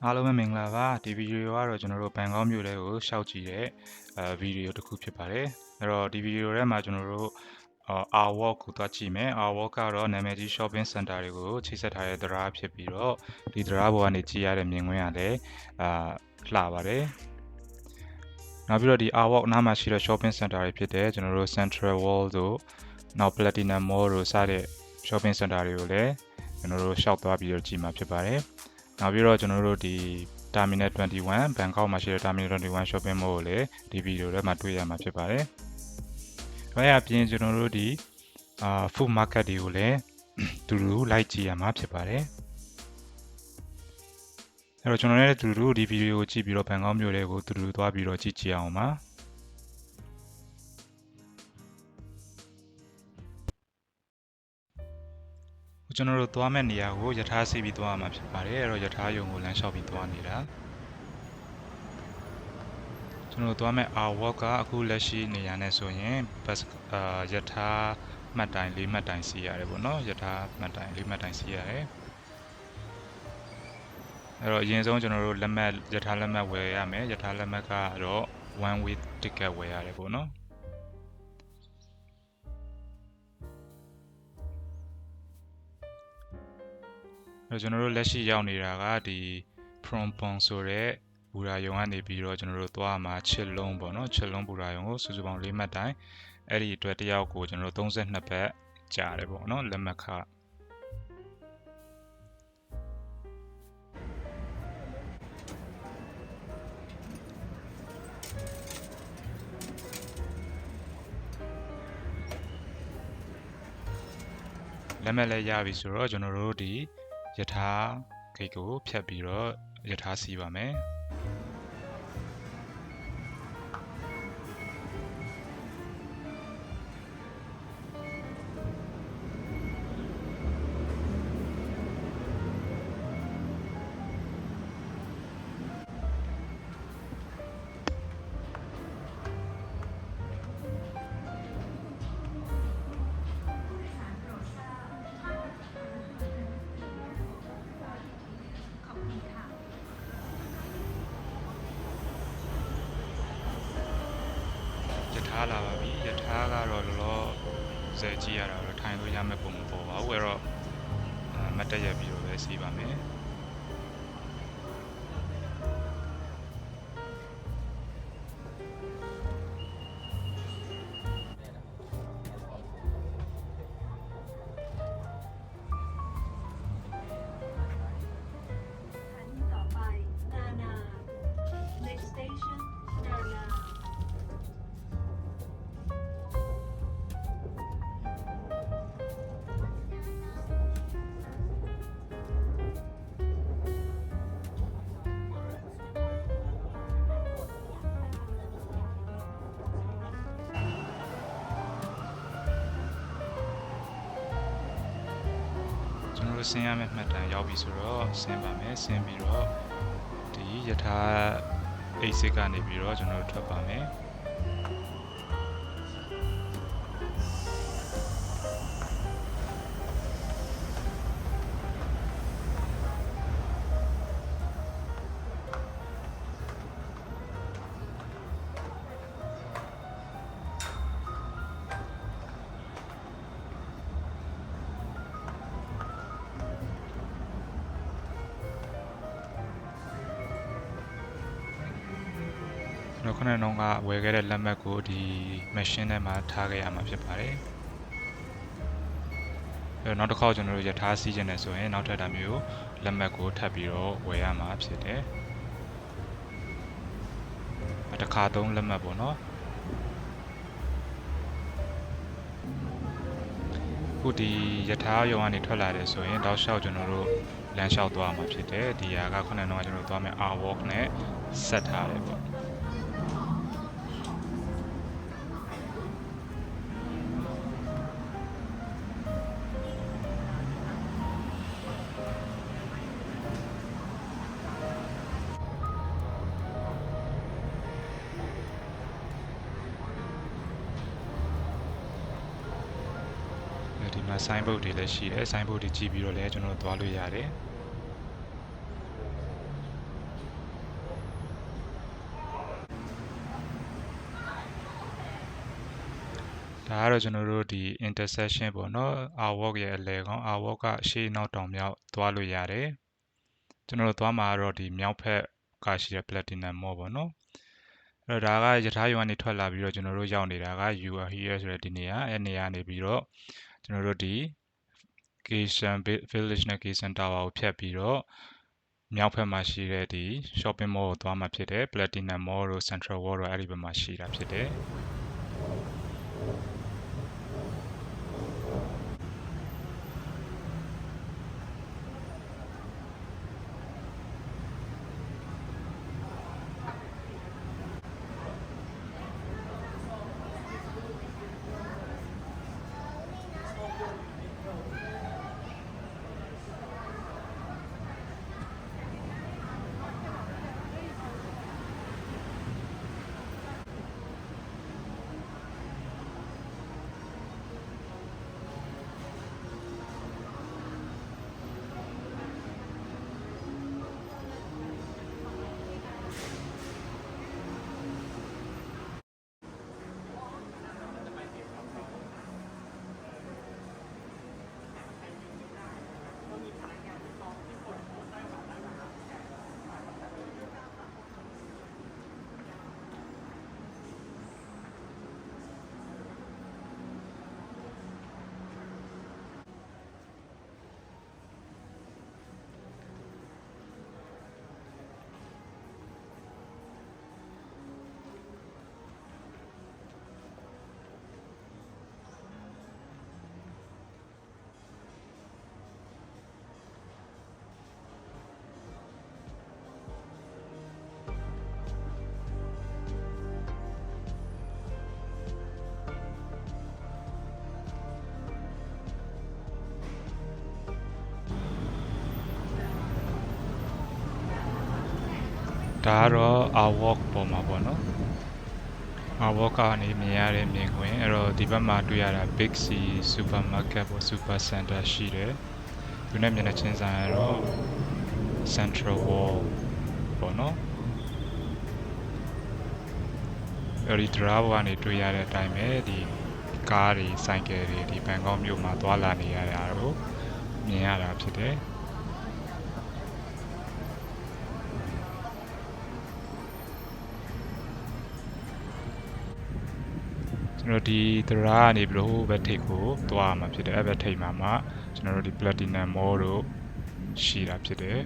အားလုံးပဲမင်္ဂလာပါဒီဗီဒီယိုကတော့ကျွန်တော်တို့ဘန်ကောက်မြို့ထဲကိုရှောက်ကြည့်တဲ့ဗီဒီယိုတစ်ခုဖြစ်ပါတယ်အဲ့တော့ဒီဗီဒီယိုထဲမှာကျွန်တော်တို့R Walk ကိုတွားကြည့်မယ် R Walk ကတော့နာမည်ကြီး shopping center တွေကိုချိတ်ဆက်ထားတဲ့တရားဖြစ်ပြီးတော့ဒီတရားပေါ်ကနေကြည့်ရတဲ့မြင်ကွင်းကလည်းလှပါတယ်နောက်ပြီးတော့ဒီ R Walk နားမှာရှိတဲ့ shopping center တွေဖြစ်တဲ့ကျွန်တော်တို့ Central World တို့နောက် Platinum Mall တို့စတဲ့ shopping center တွေကိုလည်းကျွန်တော်တို့ရှောက်သွားပြီးတော့ကြည့်မှာဖြစ်ပါတယ်နောက်ပြီးတော့ကျွန်တော်တို့ဒီ Terminal 21ဘန်ကောက်မှာရှိတဲ့ Terminal 21 shopping mall ကိုလည်းဒီဗီဒီယိုထဲမှာတွေ့ရမှာဖြစ်ပါတယ်။ဒါအပြင်ကျွန်တော်တို့ဒီfood market တွေကိုလည်းတူတူလိုက်ကြည့်ရမှာဖြစ်ပါတယ်။အဲ့တော့ကျွန်တော်လည်းတူတူဒီဗီဒီယိုကိုကြည့်ပြီးတော့ဘန်ကောက်မြို့တွေကိုတူတူသွားပြီးတော့ကြည့်ကြည့်အောင်ပါ။ကျွန်တော်တို့သွားမယ့်နေရာကိုယထာစီးပြီးသွားမှာဖြစ်ပါတယ်အဲ့တော့ယထာယုံကိုလမ်းလျှောက်ပြီးသွားနေတာကျွန်တော်သွားမယ့် R Walk ကအခုလက်ရှိနေရာနဲ့ဆိုရင် bus ယထာမှတ်တိုင်၄မှတ်တိုင်စီးရတယ်ပေါ့နော်ယထာမှတ်တိုင်၄မှတ်တိုင်စီးရတယ်အဲ့တော့အရင်ဆုံးကျွန်တော်တို့လက်မှတ်ယထာလက်မှတ်ဝယ်ရမယ်ယထာလက်မှတ်ကတော့ one way ticket ဝယ်ရတယ်ပေါ့နော်အဲ့ကျွန်တော်တို့လက်ရှိရောက်နေတာကဒီ Phromဆိုတဲ့ဘူရာယုံကနေပြီးတော့ကျွန်တော်တို့သွားမှာချစ်လုံးပေါ့နော်ချစ်လုံးဘူရာယုံကိုစုစုပေါင်း၄မှတ်တိုင်အဲ့ဒီအတွက်တယောက်ကိုကျွန်တော်တို့32ဘတ်ကြာတယ်ပေါ့နော်လက်မှတ်ခလက်မှတ်လည်းရပြီဆိုတော့ကျွန်တော်တို့ဒီယထာဂိတ်ကိုဖြတ်ပြီးတော့ယထာစီးပါမယ်ယထာလာပါပြီယထာကတော့လောဆယ်ကြည့်ရတာတော့ထိုင်လို့ရမယ့်ပုံမပေါ်ပါဘူးအဲ့တော့မတက်ရပြီးတော့ပဲစီးပါမယ်ကျွန်တော်တို့ဆင်းရမယ့်မှတ်တမ်းရောက်ပြီဆိုတော့ဆင်းပါမယ်ဆင်းပြီးတော့ဒီယထာအိတ်စစ်ကနေပြီးတော့ကျွန်တော်တို့ထွက်ပါမယ်ခုနကတော့ဝယ်ခဲ့တဲ့လက်မှတ်ကိုဒီ machine ထဲမှာထားခဲ့ရမှာဖြစ်ပါတယ်အဲ့တော့နောက်တစ်ခေါက်ကျွန်တော်တို့ယထာစီးခြင်းနဲ့ဆိုရင်နောက်ထပ်တာမျိုးလက်မှတ်ကိုထပ်ပြီးတော့ဝယ်ရမှာဖြစ်တယ်တစ်ခါသုံးလက်မှတ်ပေါ့နော်ခုဒီယထာယုံကနေထွက်လာတယ်ဆိုရင်တောက်လျှောက်ကျွန်တော်တို့လမ်းလျှောက်သွားမှာဖြစ်တယ်ဒီဟာကခုနကတော့ကျွန်တော်တို့သွားမယ် R Walk နဲ့ဆက်ထားတယ်ပေါ့ဒီမှာ sign board တွေလည်းရှိတယ် sign board တွေကြည့်ပြီးတော့လည်းကျွန်တော်တို့သွားလို့ရတယ် ဒါကတော့ကျွန်တော်တို့ဒီ intersection ပေါ့နော် artwork ရဲ့အလယ်ကောင် artwork ကရှေ့နောက်တောင်မြောက်သွားလို့ရတယ်ကျွန်တော်တို့သွားမှာတော့ဒီမြောက်ဖက်ကရှိတဲ့ platinum mall ပေါ့နော်အဲ့တော့ဒါကယထာယုံကနေထွက်လာပြီးတော့ကျွန်တော်တို့ရောက်နေတာက you are here ဆိုတဲ့ဒီနေရာအဲ့နေရာနေပြီးတော့ကျွန်တော်တို့ဒီ Cation Village နဲ့ Cation Tower ကိုဖြတ်ပြီးတော့မြောက်ဖက်မှာရှိတဲ့ဒီ shopping mall ကိုသွားမှာဖြစ်တယ် Platinum Mall တို့ Central World တို့အဲ့ဒီဘက်မှာရှိတာဖြစ်တယ်ဒါကတော့ artwork ပေါ်မှာပေါ့နော် artwork ကနေမြင်ရတဲ့မြင်ကွင်းအဲ့တော့ဒီဘက်မှာတွေ့ရတာ Big C supermarket ပေါ့ super center ရှိတယ်သူနဲ့မျက်နှာချင်းဆိုင်ရတော့ Central World ပေါ့နော်အဲ့ဒီတရားပေါ်ကနေတွေ့ရတဲ့အတိုင်းပဲဒီကားတွေဆိုင်ကယ်တွေဒီဘန်ကောက်မြို့မှာသွားလာနေရတာကိုမြင်ရတာဖြစ်တယ်ကျွန်တော်ဒီတရားကနေပြီးတော့ဘက်ထိပ်ကိုသွားမှာဖြစ်တယ်အဲ့ဘက်ထိပ်မှာမှကျွန်တော်တို့ဒီ Platinum Mall တို့ရှိတာဖြစ်တယ်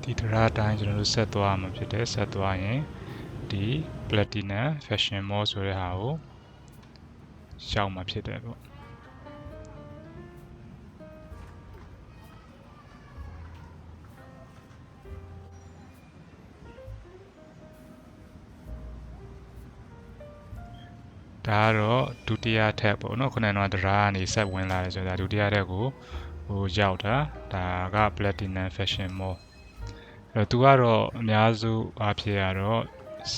ဒီတရားတိုင်းကျွန်တော်တို့ဆက်သွားမှာဖြစ်တယ်ဆက်သွားရင်ဒီ Platinum Fashion Mall ဆိုတဲ့ဟာကိုရှောက်မှာဖြစ်တယ်ပေါ့ဒါကတော့ဒုတိယထပ်ပေါ့နော်ခုနကတော့တရားကနေဆက်ဝင်လာတယ်ဆိုတာဒုတိယထပ်ကိုဟိုရောက်တာဒါက Platinum Fashion Mallအဲ့တော့သူကတော့အများစုအားဖြင့်ကတော့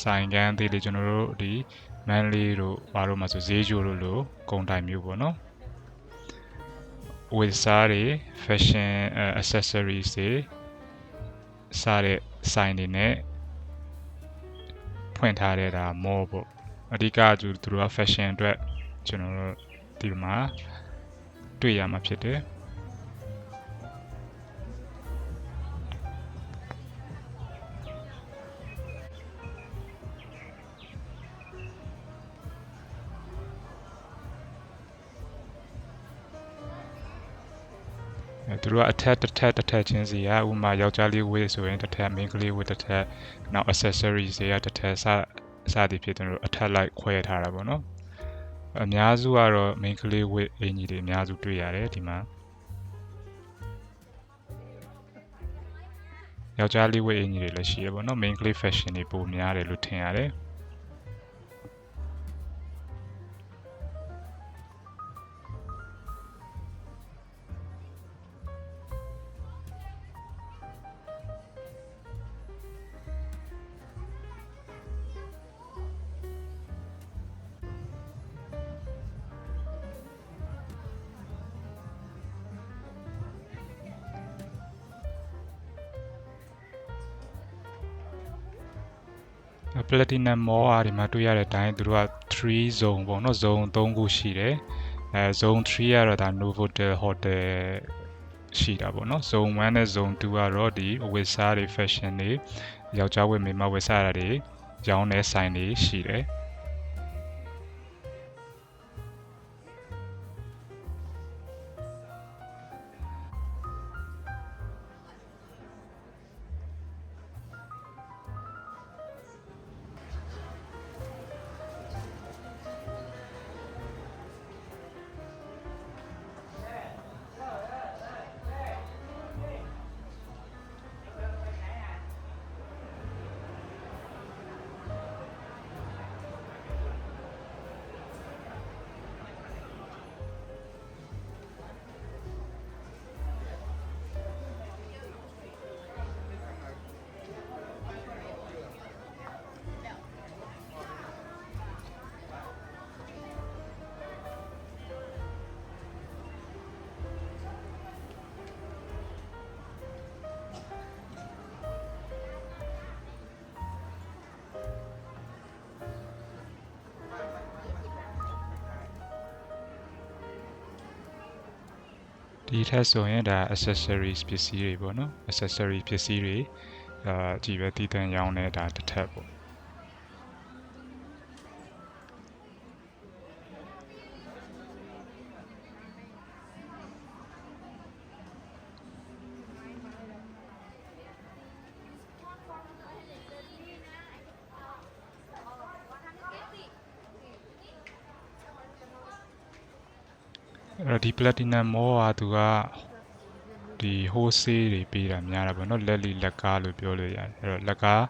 ဆိုင်ကန်းသေးလေးကျွန်တော်တို့ဒီမန်လေးတို့ဘာလို့မှဆိုဈေးကျိုးတို့လိုကုန်တိုင်မျိုးပေါ့နော်ဝတ်စားတွေ fashion accessories တွေစားတဲ့ဆိုင်တွေနဲ့ဖွင့်ထားတဲ့ဒါ mall ပေါ့အဓိကသူတို့က fashion အတွက်ကျွန်တော်တို့ဒီမှာတွေ့ရမှာဖြစ်တယ် သူတို့ကအထက်တစ်ထက်ချင်းစီကဥပမာယောက်ျားလေးဝတ်ဆိုရင်တစ်ထက်မိန်းကလေးဝတ်တစ်ထက်နောက် accessories တွေကတစ်ထက်စသည်ဖြစ်သူတို့အထက်လိုက်ခွဲထားတာပေါ့နော်အများစုကတော့မိန်းကလေးဝတ်အင်ကြီးတွေအများစုတွေ့ရတယ်ဒီမှာယောက်ျားလေးဝတ်အင်ကြီးတွေလည်းရှိတယ်ပေါ့နော် main ကလေး fashion တွေပိုများတယ်လို့ထင်ရတယ်Platinum Mall အားဒီမှာတွေ့ရတဲ့အတိုင်းသူတို့က3 zone ပေါ့နော် zone 3ခုရှိတယ်zone 3ကတော့ဒါ Novotel Hotel ရှိတာပေါ့နော် zone 1နဲ့ zone 2ကတော့ဒီဝတ်စားတွေ fashion တွေယောက်ျားဝတ်မိန်းမဝတ်စားတာတွေရောင်းတဲ့ဆိုင်တွေရှိတယ်ဒီထက်ဆိုရင်ဒါ accessories ပစ္စည်းတွေပေါ့နော် accessory ပစ္စည်းတွေကြည့်ပဲတည်တံ့ရောင်းတဲ့ဒါတစ်ထက်ပေါ့ဒီ Platinum Mall ကသူကဒီ wholesale တွေပေးတာများတာပေါ့နော်လက်လီလက်ကားလို့ပြောလို့ရတယ်အဲ့တော့လက်ကား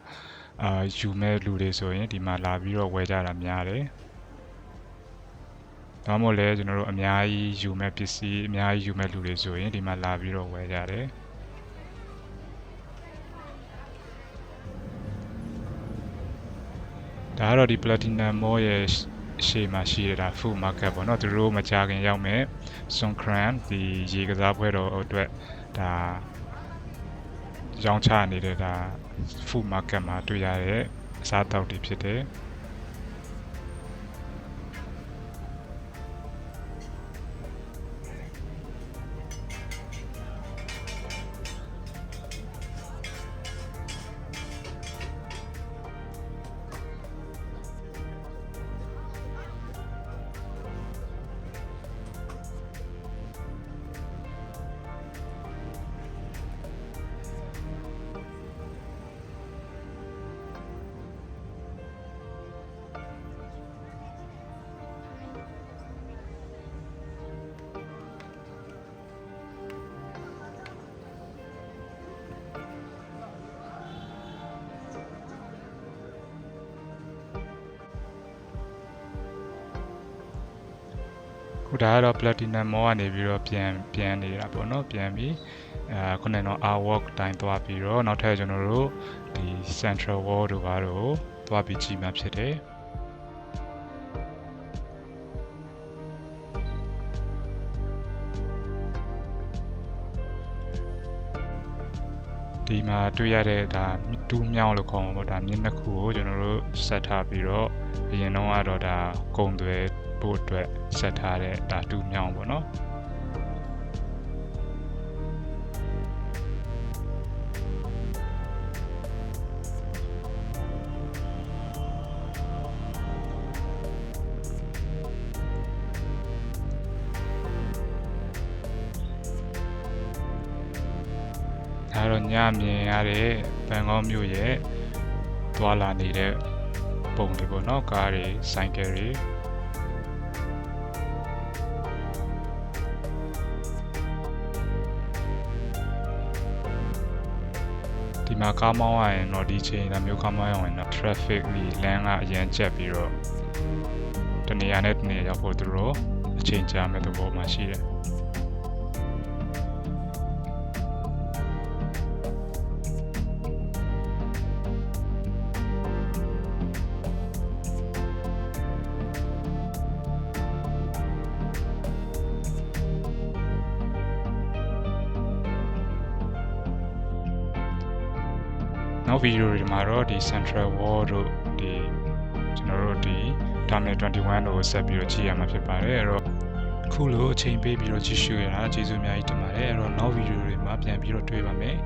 ယူမဲ့လူတွေဆိုရင်ဒီမှာလာပြီးတော့ဝယ်ကြတာများတယ်ဒါမှမဟုတ်လဲကျွန်တော်တို့အများကြီးယူမဲ့ပစ္စည်းအများကြီးယူမဲ့လူတွေဆိုရင်ဒီမှာလာပြီးတော့ဝယ်ကြတယ်ဒါကတော့ဒီ Platinum Mall ရဲ့ရှေ့မှာရှိတာ food market ပေါ့နော်သူတို့မကြခင်ရောက်မဲ့ Songkran ဒီရေကစားပွဲတော်အတွက်ဒါရောင်းချနေတဲ့ဒါ food market မှာတွေ့ရတဲ့အစားအသောက်တွေဖြစ်တယ်ခုဒါကတော့ Platinum Mall ကနေပြီးတော့ပြန်နေတာပေါ့နော်ပြန်ပြီးခုနကတော့ Our Walk တိုင်းသွားပြီးတော့နောက်ထပ်ကျွန်တော်တို့ဒီ Central Wall တို့ဘာတို့သွားပြီးကြည့်မှဖြစ်တယ်ဒီမှာတွေ့ရတဲ့ဒါတူးမြောင်းလို့ခေါ်မှာပေါ့ဒါမြင်းနှစ်ခုကိုကျွန်တော်တို့ဆက်ထားပြီးတော့အရင်တော့ကတော့ဒါကုံသွဲဖို့အတွက်ဆက်ထားတဲ့ဒါတူးမြောင်းပေါ့နော် တော့ညမြင်ရတဲ့ဘန်ကောက်မြို့ရဲ့သွာလာနေတဲ့ပုံတွေပေါ့နော်ကားတွေဆိုင်ကယ်တွေဒီမှာကားမောင်းရရင်တော့ဒီချိန်ဒါမျိုးကားမောင်းရရင်တော့ traffic ကြီးလမ်းကအရန်ကျက်ပြီးတော့တနေရာနဲ့တနေရာရောက်ဖို့သူတို့အချိန်ကြာမဲ့သဘောမှရှိတယ်နောက်ဗီဒီယိုတွေမှာတော့ဒီ Central World တို့ဒီကျွန်တော်တို့ဒီ Terminal 21တို့ကိုဆက်ပြီးတော့ကြည့်ရမှာဖြစ်ပါတယ်အဲ့တော့ခုလိုအချိန်ပေးပြီးတော့ကြည့်ရှုရတာကျေးဇူးအများကြီးတင်ပါတယ်အဲ့တော့နောက်ဗီဒီယိုတွေမှာပြန်ပြီးတော့တွေ့ပါမယ်